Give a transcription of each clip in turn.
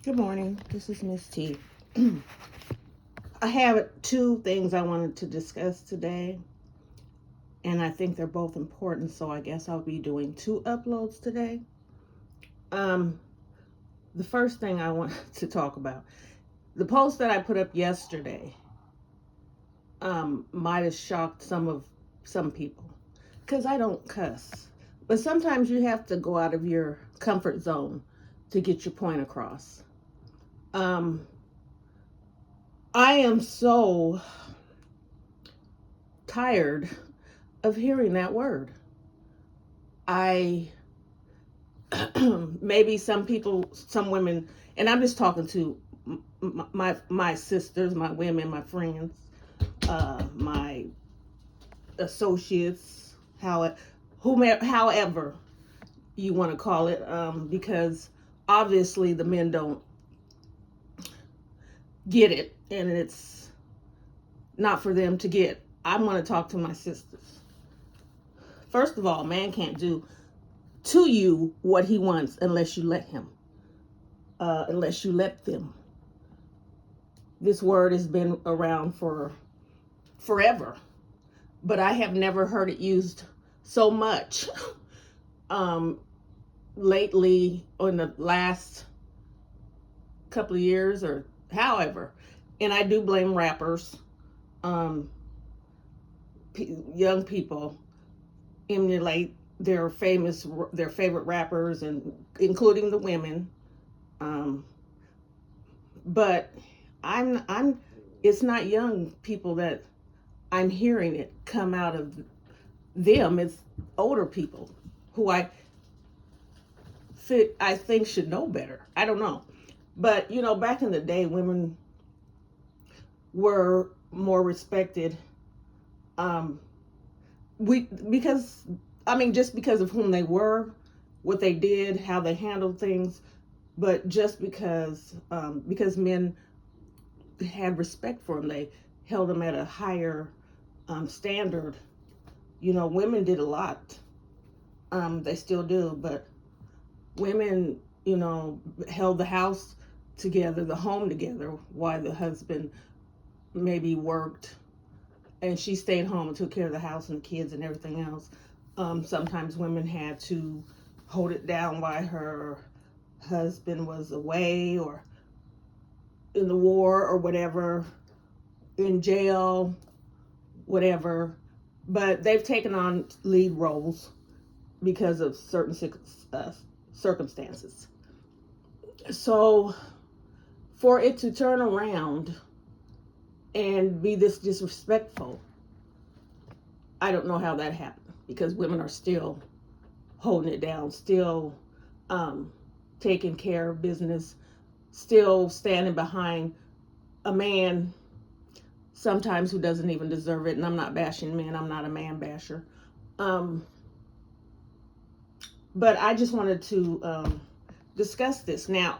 Good morning. This is Miss T. I have two things I wanted to discuss today, and I think they're both important, so I guess I'll be doing two uploads today. Um, the first thing I want to talk about, the post that I put up yesterday, might have shocked some people, because I don't cuss. But sometimes you have to go out of your comfort zone to get your point across. I am so tired of hearing that word. I maybe some people, some women, and I'm just talking to my sisters, my women, my friends, my associates, however you want to call it, because obviously the men don't get it, and it's not for them to get. I'm going to talk to my sisters. First of all, man can't do to you what he wants unless you let him, unless you let them. This word has been around for forever, but I have never heard it used so much lately, or in the last couple of years, or however. And I do blame rappers. Young people emulate their favorite rappers, and including the women. But I'm it's not young people that I'm hearing it come out of them. It's older people who I think should know better. I don't know. But back in the day, women were more respected. We because just because of whom they were, what they did, how they handled things, but just because men had respect for them, they held them at a higher standard. Women did a lot. They still do, but women, held the house together, the home together, while the husband maybe worked, and she stayed home and took care of the house and the kids and everything else. Sometimes women had to hold it down while her husband was away, or in the war, or whatever, in jail, whatever. But they've taken on lead roles because of certain circumstances. So for it to turn around and be this disrespectful, I don't know how that happened, because women are still holding it down, still taking care of business, still standing behind a man sometimes who doesn't even deserve it. And I'm not bashing men, I'm not a man basher. But I just wanted to discuss this. Now,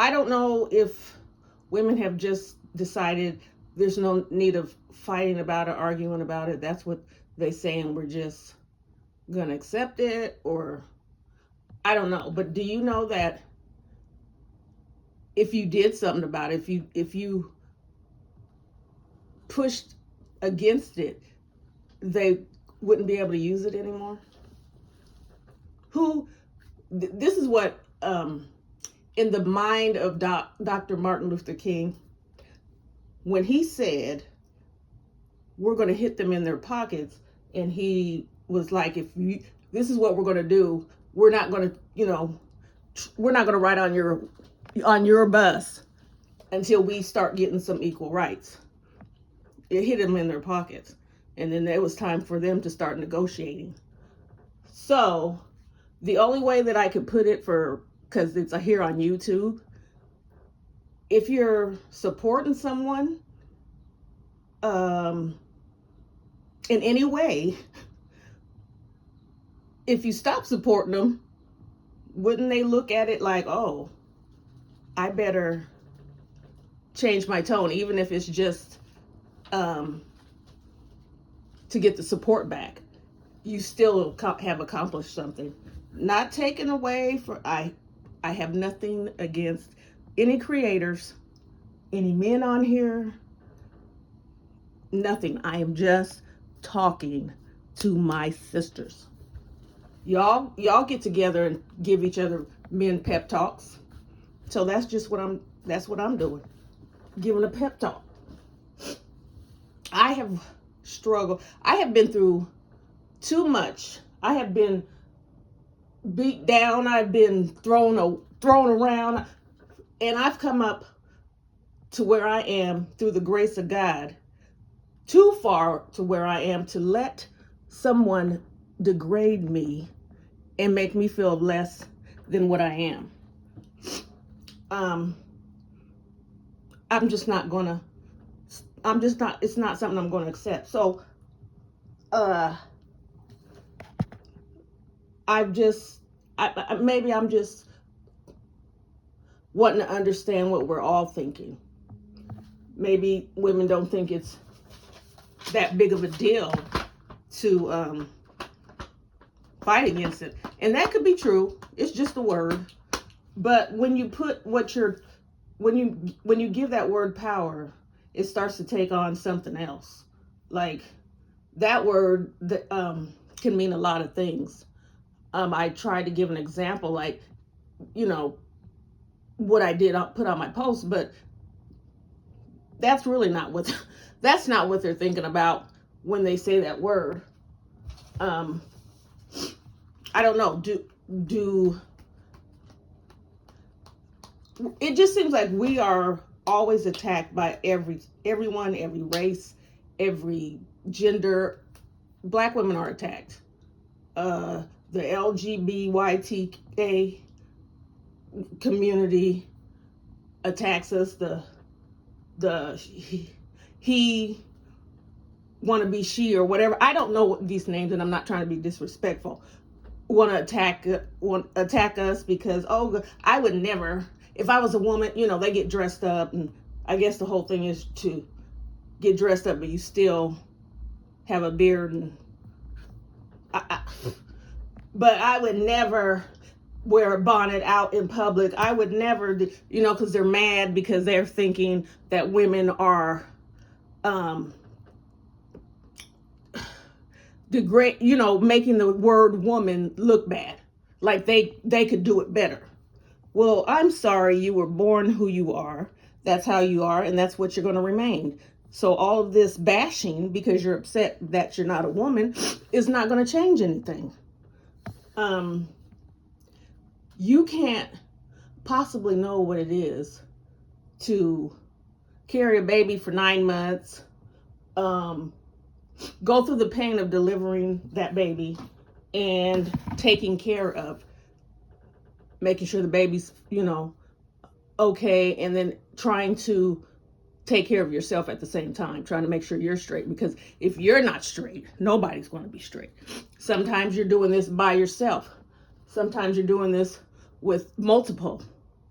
I don't know if women have just decided there's no need of fighting about it, arguing about it. That's what they say, and we're just gonna accept it, or I don't know. But do you know that if you did something about it, if you pushed against it, they wouldn't be able to use it anymore? This is what, in the mind of Dr. Martin Luther King, when he said, we're going to hit them in their pockets, and he was like, this is what we're going to do, we're not going to ride on your bus until we start getting some equal rights. It hit them in their pockets, and then it was time for them to start negotiating. So the only way that I could put it, because it's here on YouTube, if you're supporting someone in any way, if you stop supporting them, wouldn't they look at it like, oh, I better change my tone, even if it's just to get the support back? You still have accomplished something. Not taken away I have nothing against any creators, any men on here, nothing. I am just talking to my sisters. Y'all get together and give each other men pep talks. So that's what I'm doing. Giving a pep talk. I have struggled. I have been through too much. I have been beat down. I've been thrown around, and I've come up to where I am through the grace of God. Too far to where I am to let someone degrade me and make me feel less than what I am. I'm just not gonna. I'm just not. It's not something I'm going to accept. So, maybe I'm just wanting to understand what we're all thinking. Maybe women don't think it's that big of a deal to fight against it, and that could be true. It's just a word, but when you put when you give that word power, it starts to take on something else. Like that word that can mean a lot of things. I tried to give an example, like, what I did put on my post, but that's really not what that's not what they're thinking about when they say that word. I don't know. Do it just seems like we are always attacked by everyone, every race, every gender. Black women are attacked. The LGBTQA community attacks us. The he want to be she or whatever. I don't know these names, and I'm not trying to be disrespectful. Want to attack us because I would never. If I was a woman, they get dressed up, and I guess the whole thing is to get dressed up, but you still have a beard, and but I would never wear a bonnet out in public. I would never, because they're mad because they're thinking that women are degrade, making the word woman look bad, like they could do it better. Well, I'm sorry, you were born who you are. That's how you are, and that's what you're going to remain. So all of this bashing because you're upset that you're not a woman is not going to change anything. You can't possibly know what it is to carry a baby for 9 months, go through the pain of delivering that baby and taking care of making sure the baby's, okay, and then trying to take care of yourself at the same time, trying to make sure you're straight, because if you're not straight, nobody's going to be straight. Sometimes you're doing this by yourself. Sometimes you're doing this with multiple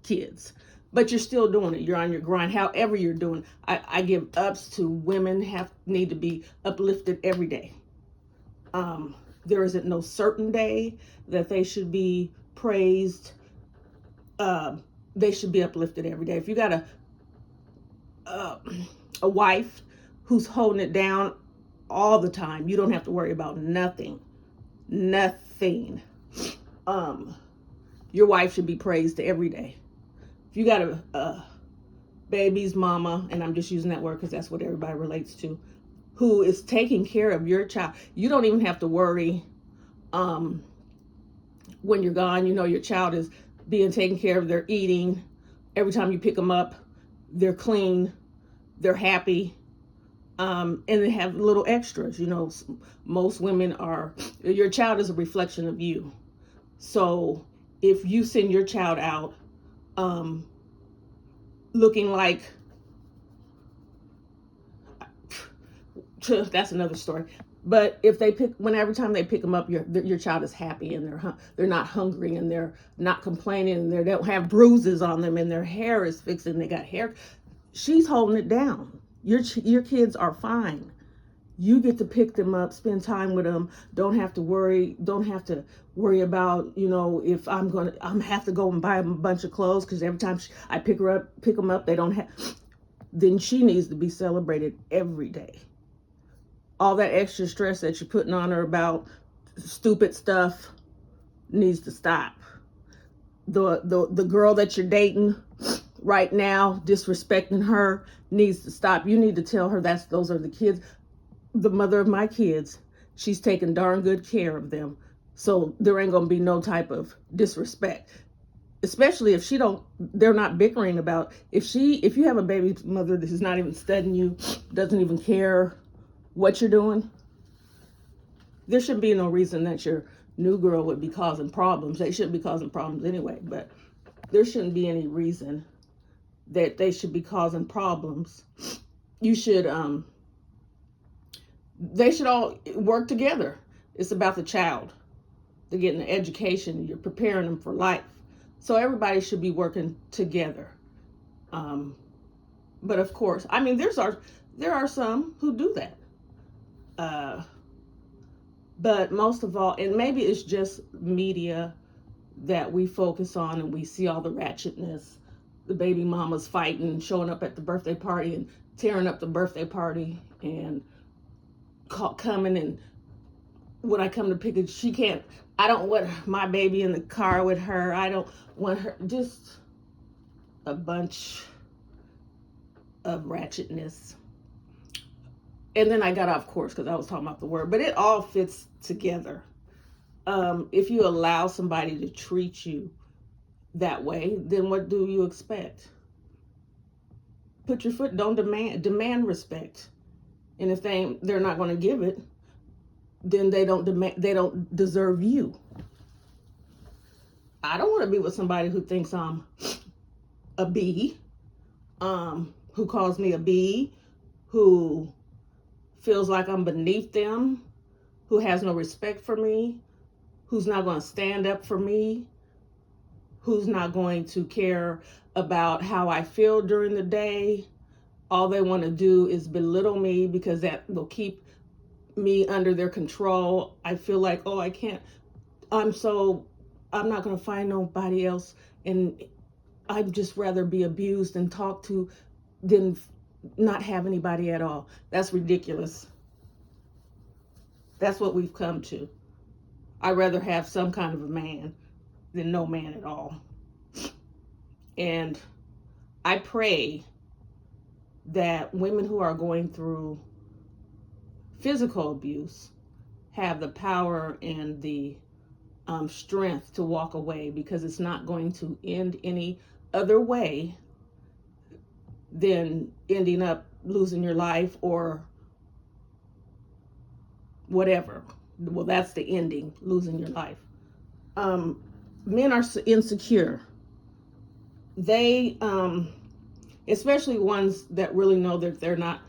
kids, but you're still doing it. You're on your grind, however you're doing. I give ups to women need to be uplifted every day. There isn't no certain day that they should be praised. They should be uplifted every day. If you got a wife who's holding it down all the time, you don't have to worry about nothing. Your wife should be praised every day. If you got a baby's mama, and I'm just using that word because that's what everybody relates to, who is taking care of your child, you don't even have to worry when you're gone. Your child is being taken care of. They're eating. Every time you pick them up, they're clean, they're happy, and they have little extras. Most women your child is a reflection of you. So if you send your child out looking like, that's another story. But if every time they pick them up, your child is happy, and they're not hungry, and they're not complaining, and they don't have bruises on them, and their hair is fixed, and they got hair. She's holding it down. Your kids are fine. You get to pick them up, spend time with them. Don't have to worry about, if I'm have to go and buy them a bunch of clothes because every time I pick them up, they don't have. Then she needs to be celebrated every day. All that extra stress that you're putting on her about stupid stuff needs to stop. The girl that you're dating right now, disrespecting her, needs to stop. You need to tell her those are the kids. The mother of my kids, she's taking darn good care of them. So there ain't gonna be no type of disrespect. Especially if they're not bickering about, if you have a baby mother that is not even studying you, doesn't even care what you're doing, there shouldn't be no reason that your new girl would be causing problems. They shouldn't be causing problems anyway, but there shouldn't be any reason that they should be causing problems. They should all work together. It's about the child. They're getting an education. You're preparing them for life. So everybody should be working together. But of course, there are some who do that. But most of all, and maybe it's just media that we focus on and we see all the ratchetness, the baby mamas fighting, showing up at the birthday party and tearing up the birthday party and coming, and when I come to pick it, I don't want my baby in the car with her. I don't want her, just a bunch of ratchetness. And then I got off course because I was talking about the word, but it all fits together. If you allow somebody to treat you that way, then what do you expect? Put your foot, don't demand respect. And if they're not going to give it, then they don't deserve you. I don't want to be with somebody who thinks I'm a B, who calls me a B, who feels like I'm beneath them, who has no respect for me, who's not going to stand up for me, who's not going to care about how I feel during the day. All they want to do is belittle me because that will keep me under their control. I feel like, I can't, I'm not going to find nobody else, and I'd just rather be abused and talked to than not have anybody at all. That's ridiculous. That's what we've come to. I'd rather have some kind of a man than no man at all. And I pray that women who are going through physical abuse have the power and the strength to walk away, because it's not going to end any other way than ending up losing your life or whatever. Well, that's the ending, losing your life. Men are insecure. They, especially ones that really know that they're not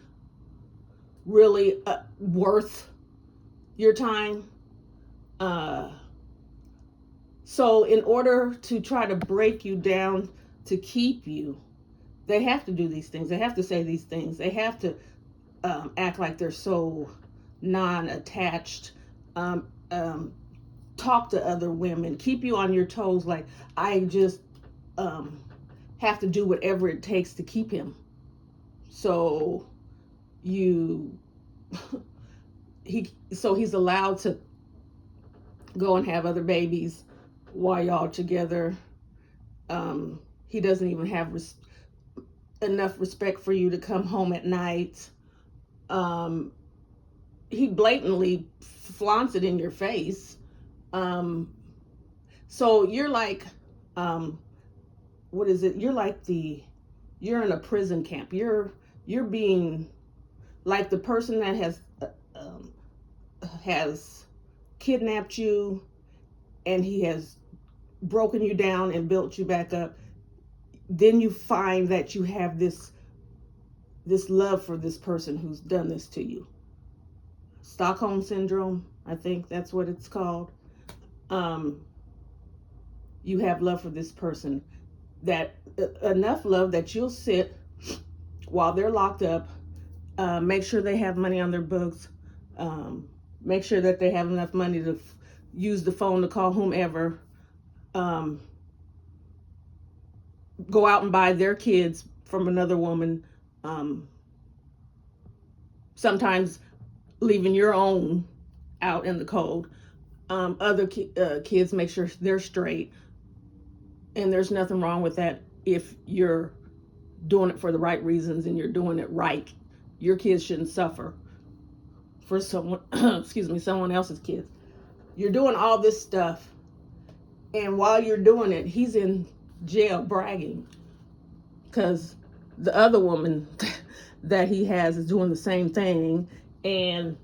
really worth your time. So in order to try to break you down to keep you, they have to do these things. They have to say these things. They have to act like they're so non-attached. Talk to other women. Keep you on your toes. Like, I just have to do whatever it takes to keep him. So he's allowed to go and have other babies while y'all together. He doesn't even have enough respect for you to come home at night. He blatantly flaunts it in your face. So you're like, what is it? You're like you're in a prison camp. You're being like the person that has kidnapped you, and he has broken you down and built you back up. Then you find that you have this love for this person who's done this to you. Stockholm syndrome, I think that's what it's called. You have love for this person, that enough love that you'll sit while they're locked up, make sure they have money on their books, Make sure that they have enough money to use the phone to call whomever. Go out and buy their kids from another woman. Sometimes leaving your own out in the cold. Other kids, make sure they're straight. And there's nothing wrong with that if you're doing it for the right reasons and you're doing it right. Your kids shouldn't suffer for someone, someone else's kids. You're doing all this stuff, and while you're doing it, he's in jail bragging because the other woman that he has is doing the same thing, and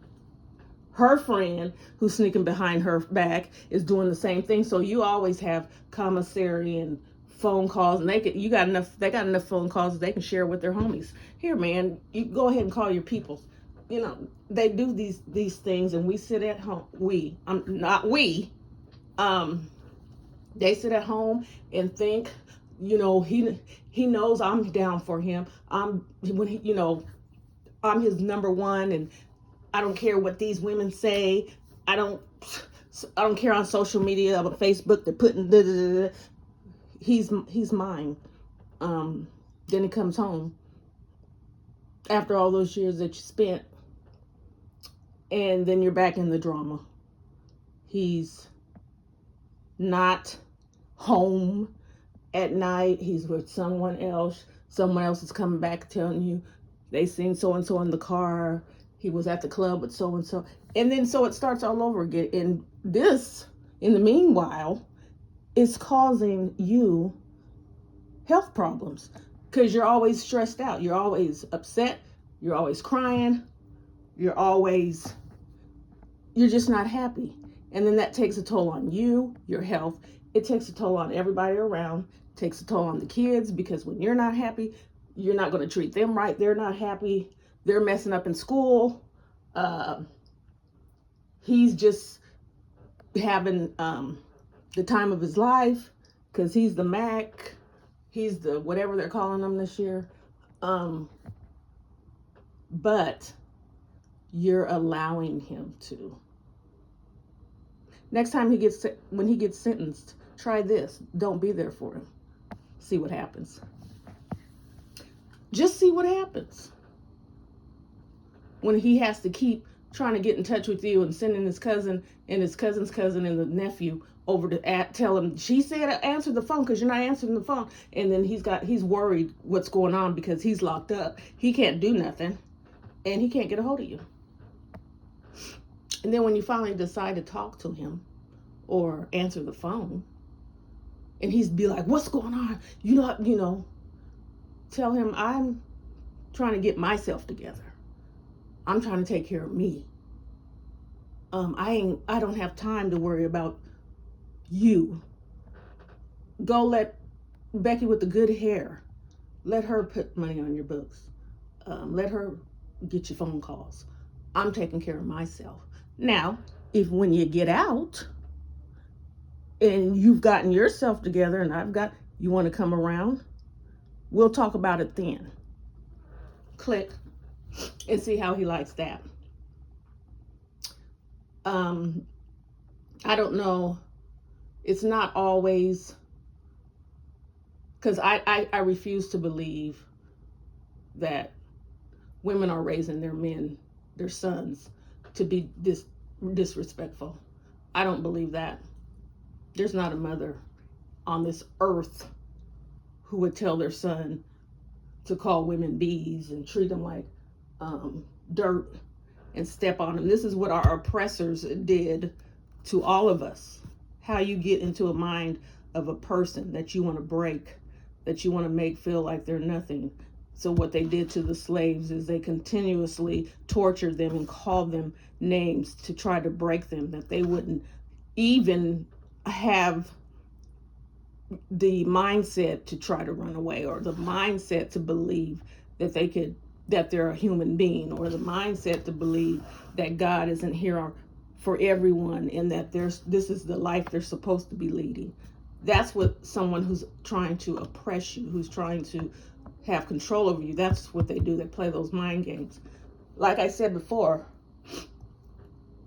her friend who's sneaking behind her back is doing the same thing. So you always have commissary and phone calls, and they got enough phone calls that they can share with their homies. Here, man, you go ahead and call your people. You know, they do these things, and we sit at home. They sit at home and think, you know, he knows I'm down for him. I'm his number one, and I don't care what these women say. I don't care on social media, on Facebook, they're putting he's mine. Then he comes home after all those years that you spent, and then you're back in the drama. He's not home at night. He's with someone else. Someone else is coming back telling you they seen so and so in the car. He was at the club with so and so. And then so it starts all over again. And this, in the meanwhile, is causing you health problems because you're always stressed out. You're always upset. You're always crying. You're just not happy. And then that takes a toll on you, your health. It takes a toll on everybody around. It takes a toll on the kids because when you're not happy, you're not going to treat them right. They're not happy. They're messing up in school. He's just having the time of his life because he's the Mac. He's the whatever they're calling him this year. But you're allowing him to. Next time when he gets sentenced, try this. Don't be there for him. See what happens. Just see what happens. When he has to keep trying to get in touch with you and sending his cousin and his cousin's cousin and the nephew over to tell him, she said answer the phone because you're not answering the phone. And then he's worried what's going on because he's locked up. He can't do nothing and he can't get a hold of you. And then when you finally decide to talk to him or answer the phone, and he's be like, what's going on? Tell him I'm trying to get myself together. I'm trying to take care of me. I don't have time to worry about you. Go let Becky with the good hair, let her put money on your books. Let her get your phone calls. I'm taking care of myself. Now, if when you get out and you've gotten yourself together and you want to come around, we'll talk about it then. Click and see how he likes that. I don't know. It's not always, because I refuse to believe that women are raising their sons, to be disrespectful. I don't believe that. There's not a mother on this earth who would tell their son to call women bees and treat them like dirt and step on them. This is what our oppressors did to all of us. How you get into a mind of a person that you want to break, that you want to make feel like they're nothing. So what they did to the slaves is they continuously tortured them and called them names to try to break them, that they wouldn't even have the mindset to try to run away, or the mindset to believe that they're a human being, or the mindset to believe that God isn't here for everyone and that this is the life they're supposed to be leading. That's what someone who's trying to oppress you, who's trying to have control over you, that's what they do. They play those mind games. Like I said before,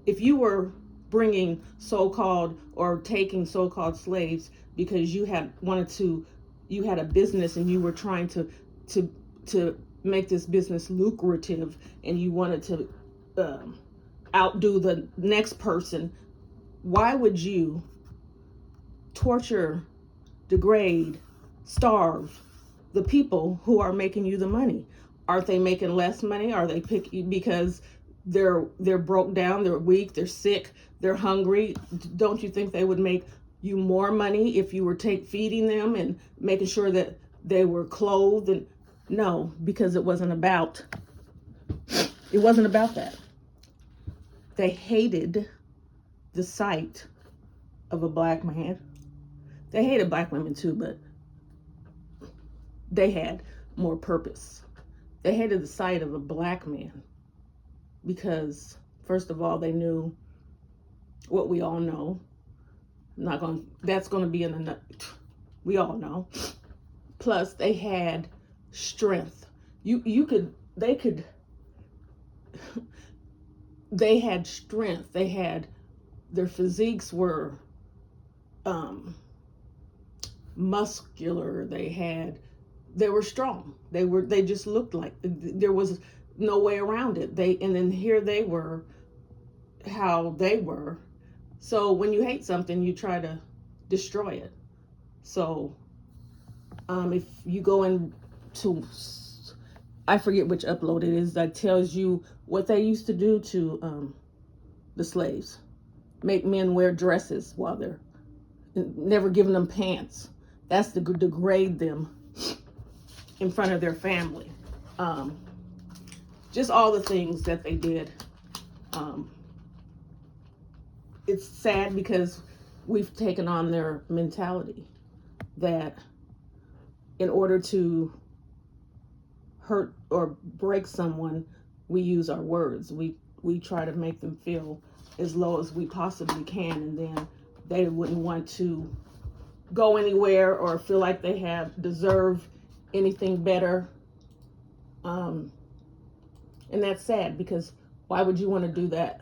if you were bringing so-called or taking so-called slaves because you had a business and you were trying to make this business lucrative, and you wanted to outdo the next person, why would you torture, degrade, starve the people who are making you the money? Aren't they making less money? Are they picky because they're broke down, they're weak, they're sick, they're hungry? Don't you think they would make you more money if you were feeding them and making sure that they were clothed? And no, because it wasn't about that. They hated the sight of a black man. They hated black women too, but they had more purpose. They hated the sight of a black man because, first of all, they knew what we all know. That's going to be in the nut. We all know. Plus, they had strength. They had strength. Their physiques were muscular. They were strong. They just looked like there was no way around it. And then here they were, how they were. So when you hate something, you try to destroy it. So if you go into, I forget which upload it is, that tells you what they used to do to the slaves. Make men wear dresses while they're never giving them pants. That's to degrade them in front of their family. Just all the things that they did. It's sad because we've taken on their mentality that in order to hurt or break someone, we use our words. We try to make them feel as low as we possibly can, and then they wouldn't want to go anywhere or feel like they deserve anything better. And that's sad, because why would you want to do that?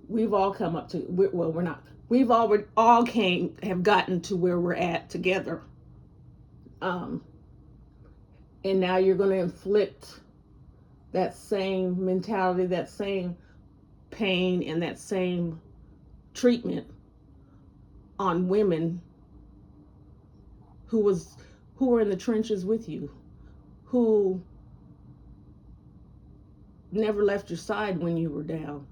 We've all come up to, well, we're not, we've all have gotten to where we're at together. And now you're going to inflict that same mentality, that same pain, and that same treatment on women who were in the trenches with you, who never left your side when you were down,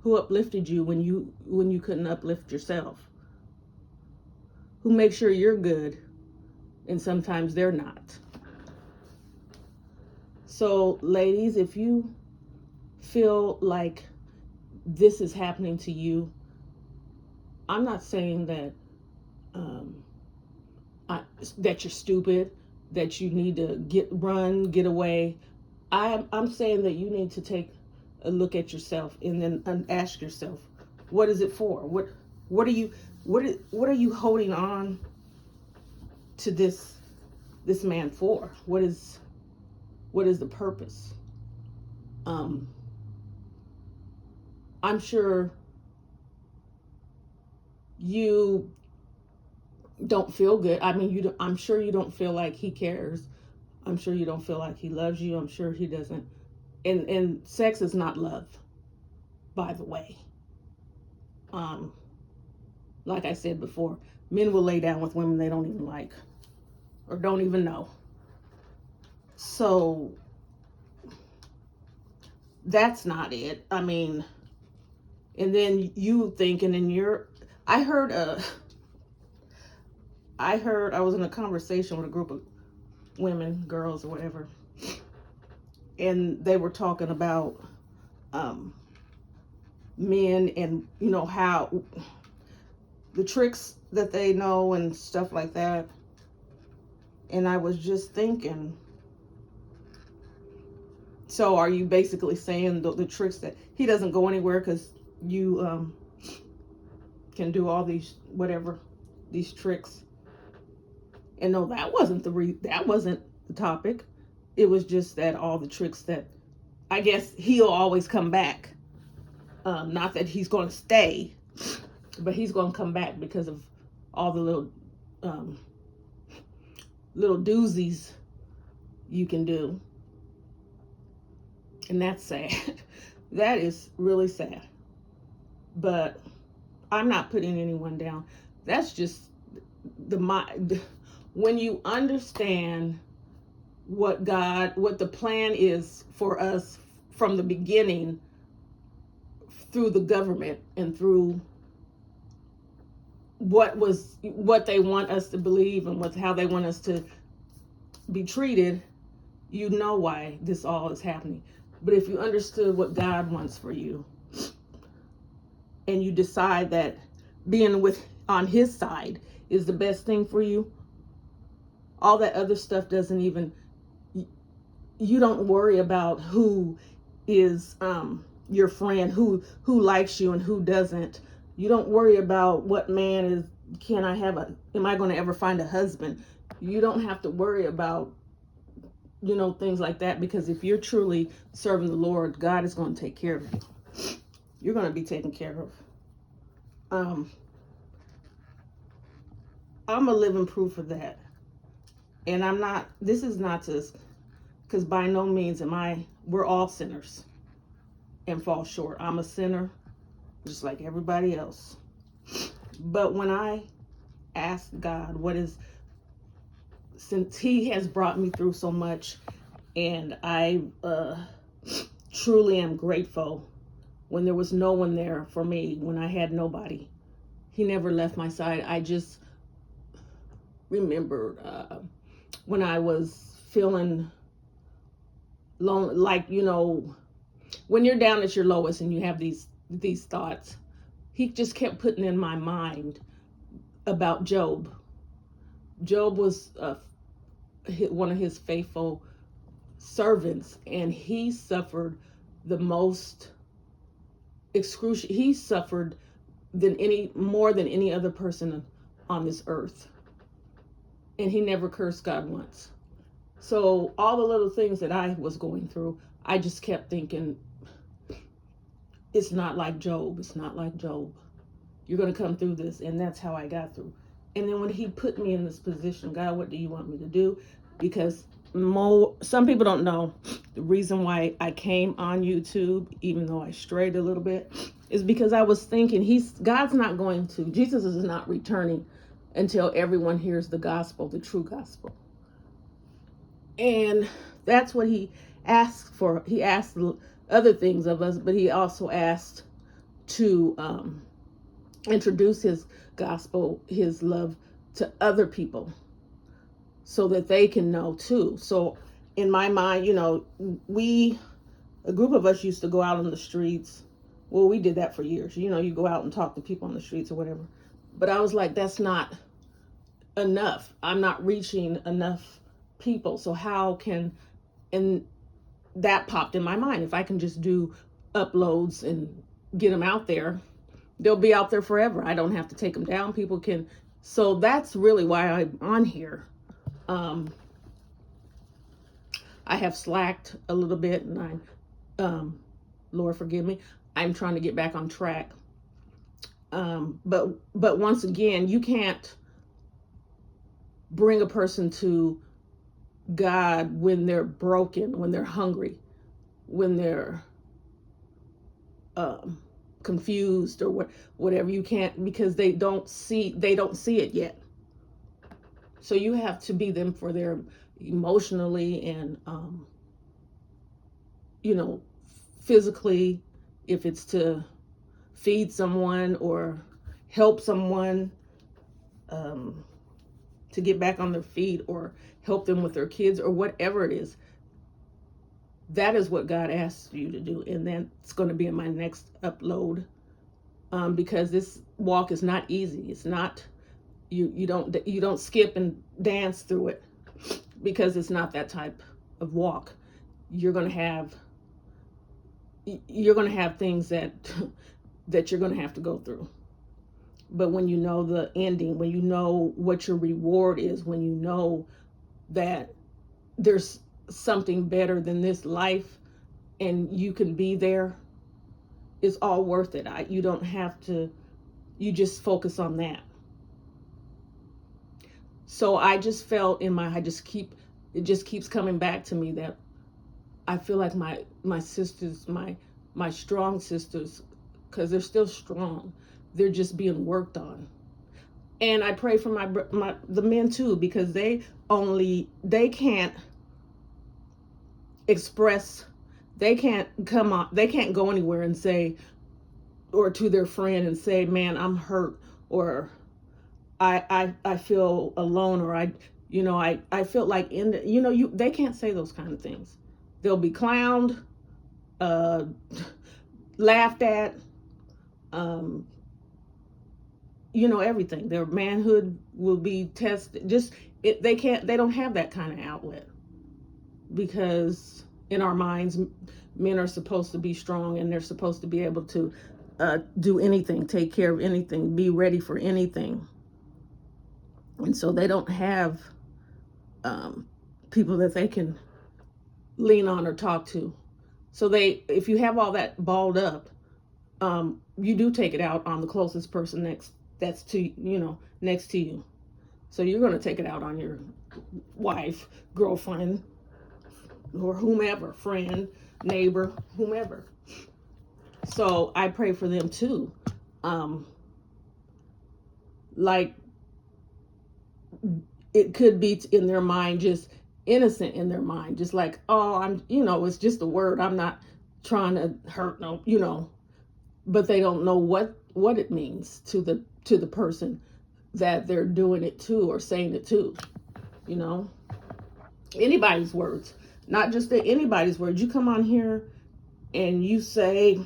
who uplifted you when you couldn't uplift yourself, who make sure you're good, and sometimes they're not. So, ladies, if you feel like this is happening to you, I'm not saying that that you're stupid, that you need to get away. I'm saying that you need to take a look at yourself and then ask yourself, what is it for? What are you holding on to this man for? What is the purpose? I'm sure you don't feel good. I mean, I'm sure you don't feel like he cares. I'm sure you don't feel like he loves you. I'm sure he doesn't. And sex is not love, by the way. Like I said before, men will lay down with women they don't even like or don't even know. So that's not it. I mean, and then you thinking, and I was in a conversation with a group of women, girls, or whatever, and they were talking about men and, how the tricks that they know and stuff like that. And I was just thinking, so are you basically saying the tricks that he doesn't go anywhere because you can do all these tricks? And no, that wasn't the topic. It was just that all the tricks that I guess he'll always come back. Not that he's going to stay, but he's going to come back because of all the um, little doozies you can do. And that's sad. That is really sad. But I'm not putting anyone down. That's just when you understand what the plan is for us from the beginning, through the government and through what they want us to believe and how they want us to be treated, you know why this all is happening. But if you understood what God wants for you, and you decide that being on his side is the best thing for you, all that other stuff doesn't even, you don't worry about who is your friend, who likes you and who doesn't. You don't worry about what man is, am I going to ever find a husband? You don't have to worry about, things like that, because if you're truly serving the Lord, God is going to take care of you. You're going to be taken care of. I'm a living proof of that. And this is not because by no means we're all sinners and fall short. I'm a sinner just like everybody else. But when I ask God, since he has brought me through so much, and I truly am grateful when there was no one there for me, when I had nobody. He never left my side. I just remembered when I was feeling lonely, like, when you're down at your lowest and you have these thoughts, he just kept putting in my mind about Job. Job was one of his faithful servants, and he suffered the most excruciating. He suffered more than any other person on this earth, and he never cursed God once. So all the little things that I was going through, I just kept thinking, it's not like Job. It's not like Job. You're going to come through this. And that's how I got through. And then when he put me in this position, God, what do you want me to do? Because some people don't know the reason why I came on YouTube, even though I strayed a little bit, is because I was thinking Jesus is not returning until everyone hears the gospel, the true gospel. And that's what he asked for. He asked other things of us, but he also asked to introduce his gospel, his love, to other people so that they can know too. So in my mind, a group of us used to go out on the streets. Well, we did that for years. You go out and talk to people on the streets or whatever. But I was like, that's not enough. I'm not reaching enough people. So and that popped in my mind. If I can just do uploads and get them out there, they'll be out there forever. I don't have to take them down. People can. So that's really why I'm on here. I have slacked a little bit, and Lord forgive me, I'm trying to get back on track. But once again, you can't bring a person to God when they're broken, when they're hungry, when they're confused or whatever. You can't, because they don't see it yet. So you have to be them for their emotionally and physically, if it's to feed someone or help someone to get back on their feet, or help them with their kids, or whatever it is. That is what God asks you to do. And that's going to be in my next upload, because this walk is not easy. It's not, you don't skip and dance through it, because it's not that type of walk. You're going to have things that you're going to have to go through. But when you know the ending, when you know what your reward is, when you know that there's something better than this life, and you can be there, it's all worth it. You don't have to, you just focus on that. So I just felt in my, it just keeps coming back to me that I feel like my sisters, my strong sisters, because they're still strong, they're just being worked on. And I pray for the men too, because they can't express, they can't come on, they can't go anywhere and say, or to their friend and say, man, I'm hurt, or I feel alone, or I feel like they can't say those kind of things. They'll be clowned, laughed at, everything. Their manhood will be tested. They don't have that kind of outlet, because in our minds, men are supposed to be strong, and they're supposed to be able to do anything, take care of anything, be ready for anything. And so they don't have people that they can lean on or talk to. So if you have all that balled up, you do take it out on the closest person next to you. So you're going to take it out on your wife, girlfriend, or whomever, friend, neighbor, whomever. So I pray for them too. Like, it could be in their mind, just innocent in their mind, just like, oh, it's just a word. I'm not trying to hurt but they don't know what it means to the person that they're doing it to or saying it to. Anybody's words, not just anybody's words. You come on here and you say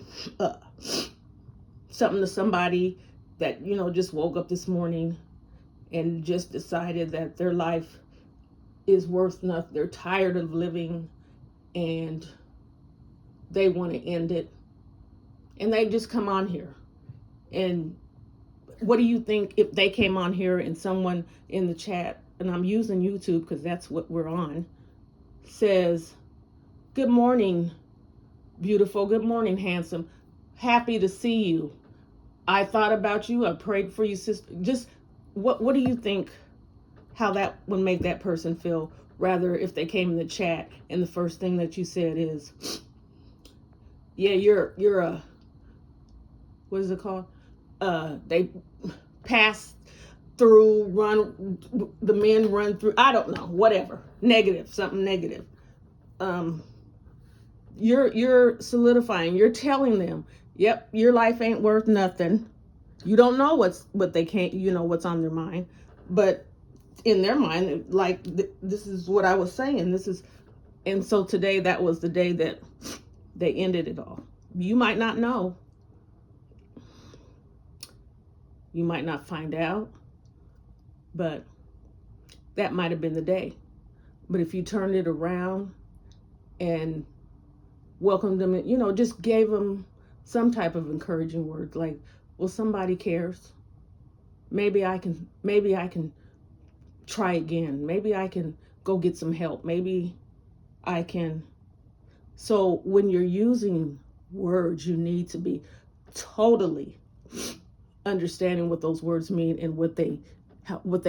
something to somebody that just woke up this morning and just decided that their life is worth nothing. They're tired of living and they want to end it. And they just come on here. And what do you think if they came on here and someone in the chat, and I'm using YouTube because that's what we're on, says, good morning, beautiful. Good morning, handsome. Happy to see you. I thought about you. I prayed for you, sister. Just what do you think, how that would make that person feel, rather if they came in the chat and the first thing that you said is, yeah, you're a, what is it called? They pass through, the men run through, I don't know, whatever, something negative. You're solidifying, you're telling them, yep, your life ain't worth nothing. You don't know what they can't, what's on their mind, but in their mind, like, this is what I was saying. And so today, that was the day that they ended it all. You might not know. You might not find out, but that might have been the day. But if you turned it around and welcomed them, just gave them some type of encouraging word, like, well, somebody cares. Maybe I can try again. Maybe I can go get some help. Maybe I can. So when you're using words, you need to be totally understanding what those words mean and what they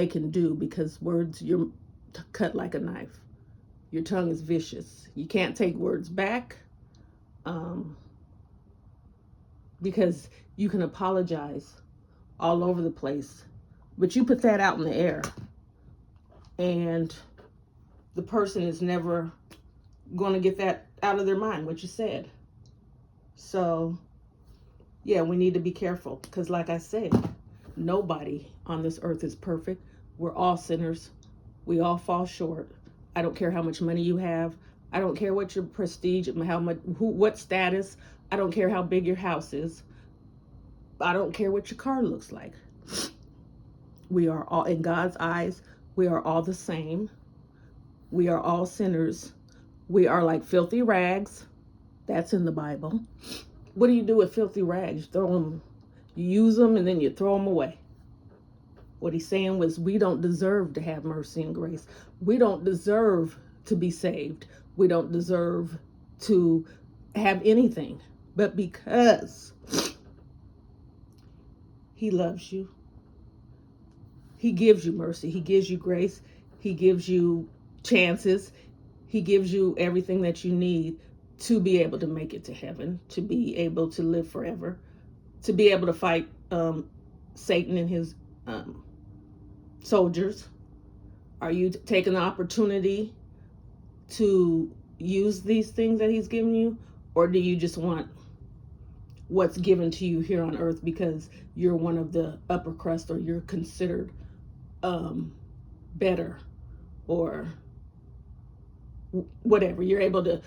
can do, because words, you're cut like a knife. Your tongue is vicious. You can't take words back, because you can apologize all over the place, but you put that out in the air and the person is never going to get that out of their mind, what you said. So yeah, we need to be careful, because like I said, nobody on this earth is perfect. We're all sinners. We all fall short. I don't care how much money you have. I don't care what your prestige, what status. I don't care how big your house is. I don't care what your car looks like. We are all, in God's eyes, we are all the same. We are all sinners. We are like filthy rags. That's in the Bible. What do you do with filthy rags? Throw them. You use them and then you throw them away. What he's saying was, we don't deserve to have mercy and grace. We don't deserve to be saved. We don't deserve to have anything, but because he loves you, he gives you mercy, he gives you grace, he gives you chances, he gives you everything that you need to be able to make it to heaven, to be able to live forever, to be able to fight Satan and his soldiers. Are you taking the opportunity to use these things that he's given you, or do you just want what's given to you here on earth because you're one of the upper crust, or you're considered better, or whatever? You're able to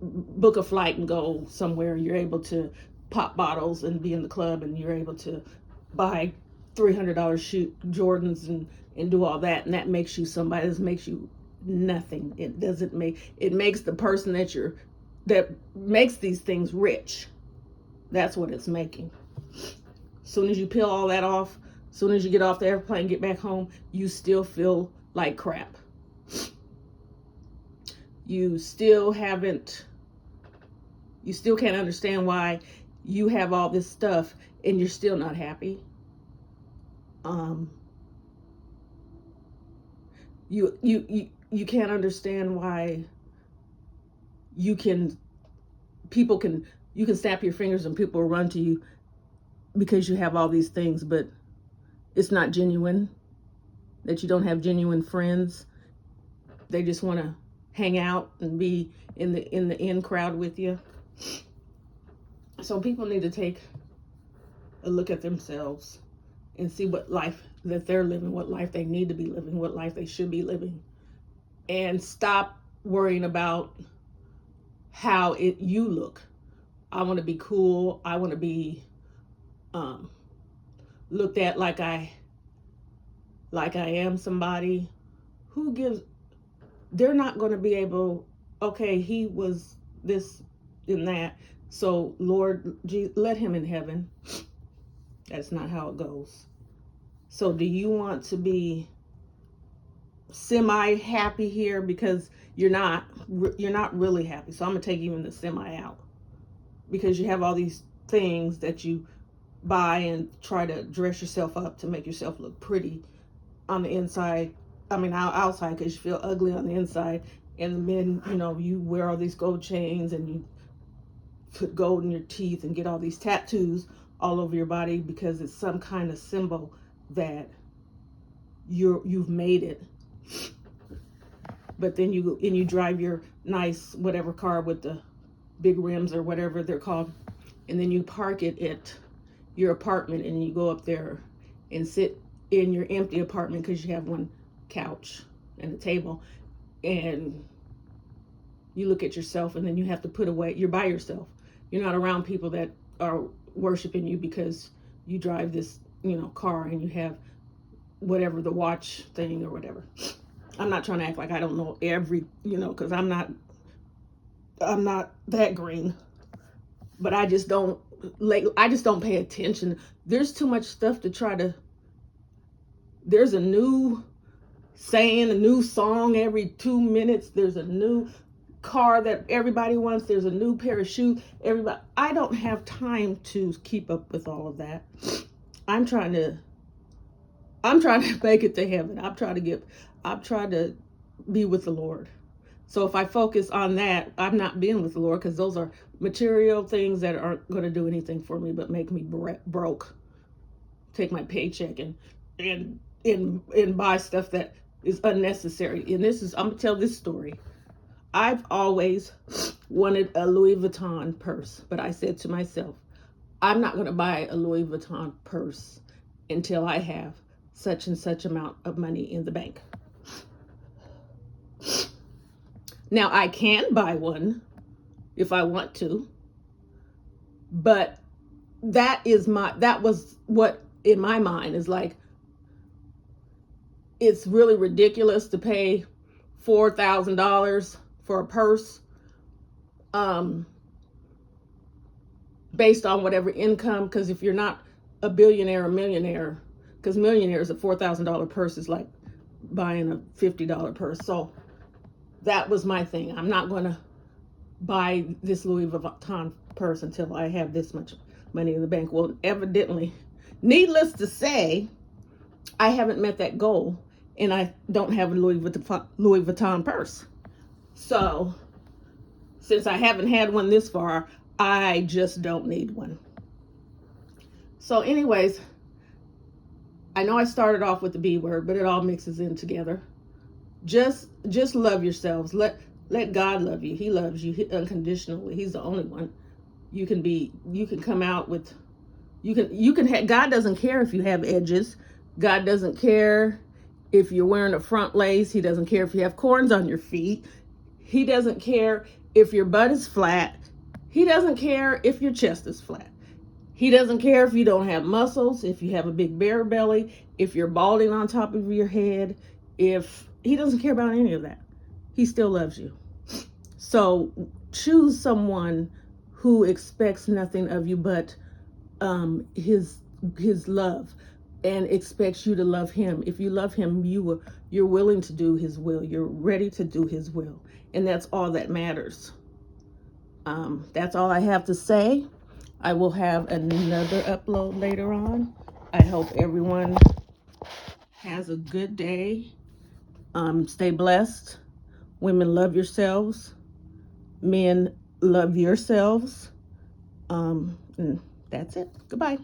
book a flight and go somewhere. You're able to pop bottles and be in the club, and you're able to buy $300 shoe Jordans and do all that, and that makes you somebody. This makes you nothing. It doesn't make, it makes the person that makes these things rich. That's what it's making. As soon as you peel all that off, as soon as you get off the airplane, get back home, you still feel like crap. You still can't understand why you have all this stuff and you're still not happy. You can't understand why you can snap your fingers and people will run to you because you have all these things, but it's not genuine, that you don't have genuine friends. They just want to hang out and be in the in crowd with you. So people need to take a look at themselves and see what life that they're living, what life they need to be living, what life they should be living, and stop worrying about how you look. I want to be cool. I want to be looked at like I am somebody. Who gives? They're not going to be able. Okay, he was this and that. So Lord, let him in heaven. That's not how it goes. So do you want to be semi happy here? Because you're not really happy. So I'm gonna take even the semi out, because you have all these things that you buy and try to dress yourself up to make yourself look pretty on the inside. I mean, outside, because you feel ugly on the inside. And the men, you wear all these gold chains and you put gold in your teeth and get all these tattoos all over your body because it's some kind of symbol that you've made it. But then you drive your nice whatever car with the big rims or whatever they're called, and then you park it at your apartment, and you go up there and sit in your empty apartment because you have one couch and a table, and you look at yourself, and then you have to put away, you're by yourself. You're not around people that are worshiping you because you drive this car and you have whatever, the watch thing or whatever. I'm not trying to act like I don't know every, because I'm not that green, but I just don't pay attention. There's too much stuff to try to, there's a new saying, a new song every 2 minutes. There's a new car that everybody wants. There's a new pair of shoes. I don't have time to keep up with all of that. I'm trying to make it to heaven. I'm trying to be with the Lord. So if I focus on that, I'm not being with the Lord, because those are material things that aren't going to do anything for me but make me broke. Take my paycheck and buy stuff that is unnecessary. And I'm gonna tell this story. I've always wanted a Louis Vuitton purse, but I said to myself, I'm not going to buy a Louis Vuitton purse until I have such and such amount of money in the bank. Now, I can buy one if I want to, but that was what in my mind is like, it's really ridiculous to pay $4,000 for a purse, based on whatever income. Because if you're not a billionaire or millionaire, because millionaires, a $4,000 purse is like buying a $50 purse. So that was my thing. I'm not going to buy this Louis Vuitton purse until I have this much money in the bank. Well, evidently, needless to say, I haven't met that goal, and I don't have a Louis Vuitton purse. So, since I haven't had one this far, I just don't need one. So anyways, I know I started off with the B word, but it all mixes in together. Just love yourselves. Let God love you. He loves you unconditionally. He's the only one. You can come out with, God doesn't care if you have edges. God doesn't care if you're wearing a front lace. He doesn't care if you have corns on your feet. He doesn't care if your butt is flat. He doesn't care if your chest is flat. He doesn't care if you don't have muscles, if you have a big bare belly, if you're balding on top of your head. He doesn't care about any of that. He still loves you. So choose someone who expects nothing of you but his love, and expects you to love him. If you love him, you're willing to do his will. You're ready to do his will, and that's all that matters. That's all I have to say. I will have another upload later on. I hope everyone has a good day. Stay blessed. Women, love yourselves. Men, love yourselves. And that's it. Goodbye.